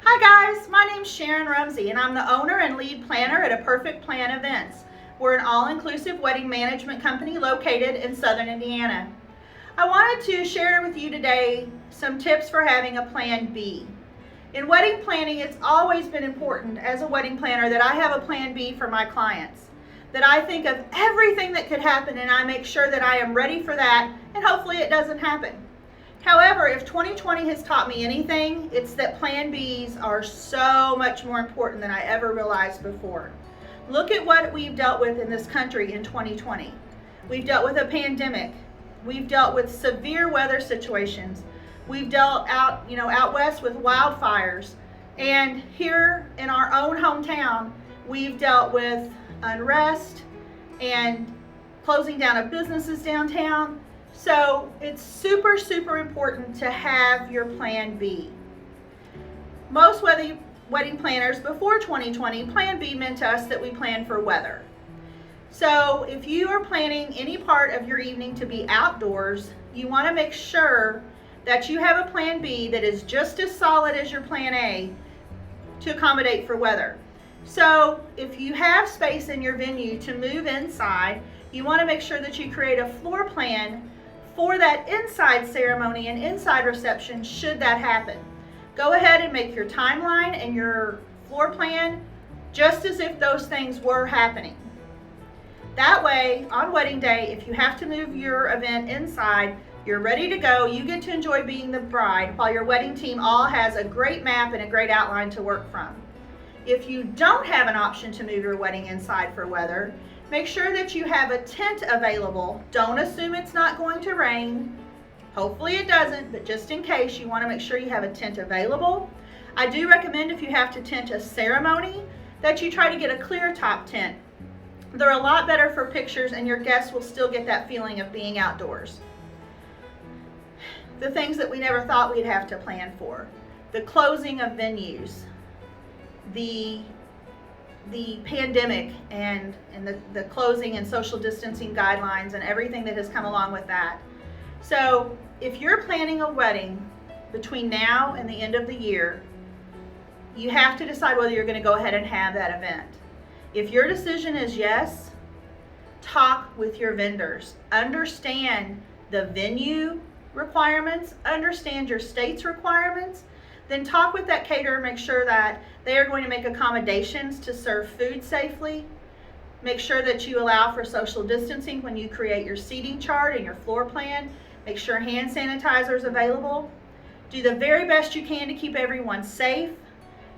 Hi guys, my name's Sharon and I'm the owner and lead planner at A Perfect Plan Events. We're an all-inclusive wedding management company located in Southern Indiana. I wanted to share with you today some tips for having a plan B. In wedding planning, it's always been important as a wedding planner that I have a plan B for my clients. That I think of everything that could happen and I make sure that I am ready for that and hopefully it doesn't happen. However, if 2020 has taught me anything, it's that plan Bs are so much more important than I ever realized before. Look at what we've dealt with in this country in 2020. We've dealt with a pandemic. We've dealt with severe weather situations. We've dealt out west with wildfires. And here in our own hometown, we've dealt with unrest and closing down of businesses downtown. So it's super, super important to have your plan B. Most wedding planners before 2020, plan B meant to us that we planned for weather. So if you are planning any part of your evening to be outdoors, you want to make sure that you have a plan B that is just as solid as your plan A to accommodate for weather. So if you have space in your venue to move inside, you want to make sure that you create a floor plan for that inside ceremony and inside reception should that happen. Go ahead and make your timeline and your floor plan just as if those things were happening. That way, on wedding day, if you have to move your event inside, you're ready to go. You get to enjoy being the bride while your wedding team all has a great map and a great outline to work from. If you don't have an option to move your wedding inside for weather, make sure that you have a tent available. Don't assume it's not going to rain. Hopefully it doesn't, but just in case, you want to make sure you have a tent available. I do recommend if you have to tent a ceremony that you try to get a clear top tent. They're a lot better for pictures and your guests will still get that feeling of being outdoors. The things that we never thought we'd have to plan for. The closing of venues. The pandemic and the closing and social distancing guidelines and everything that has come along with that. So if you're planning a wedding between now and the end of the year, you have to decide whether you're going to go ahead and have that event. If your decision is yes, talk with your vendors. Understand the venue requirements, understand your state's requirements, then talk with that caterer, make sure that they are going to make accommodations to serve food safely. Make sure that you allow for social distancing when you create your seating chart and your floor plan. Make sure hand sanitizer is available. Do the very best you can to keep everyone safe,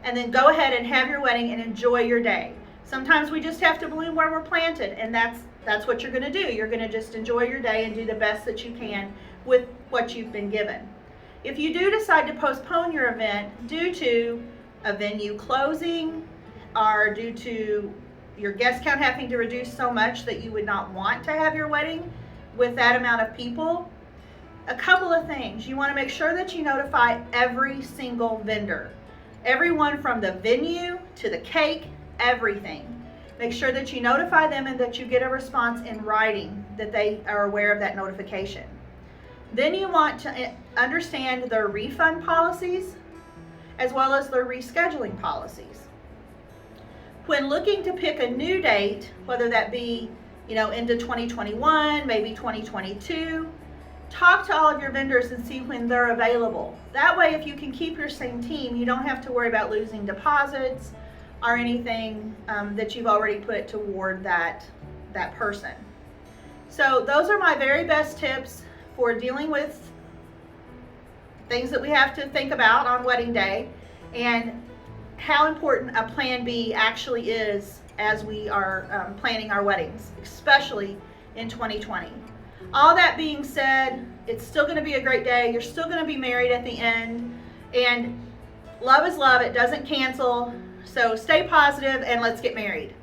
and then go ahead and have your wedding and enjoy your day. Sometimes we just have to bloom where we're planted, and that's what you're going to do. You're going to just enjoy your day and do the best that you can with what you've been given. If you do decide to postpone your event due to a venue closing or due to your guest count having to reduce so much that you would not want to have your wedding with that amount of people, a couple of things. You want to make sure that you notify every single vendor. Everyone from the venue to the cake, everything. Make sure that you notify them and that you get a response in writing that they are aware of that notification. Then you want to understand their refund policies as well as their rescheduling policies. When looking to pick a new date, whether that be into 2021, maybe 2022, talk to all of your vendors and see when they're available. That way, if you can keep your same team, you don't have to worry about losing deposits or anything that you've already put toward that person. So those are my very best tips for dealing with things that we have to think about on wedding day and how important a plan B actually is as we are planning our weddings, especially in 2020. All that being said, it's still going to be a great day. You're still going to be married at the end, and love is love. It doesn't cancel. So stay positive and let's get married.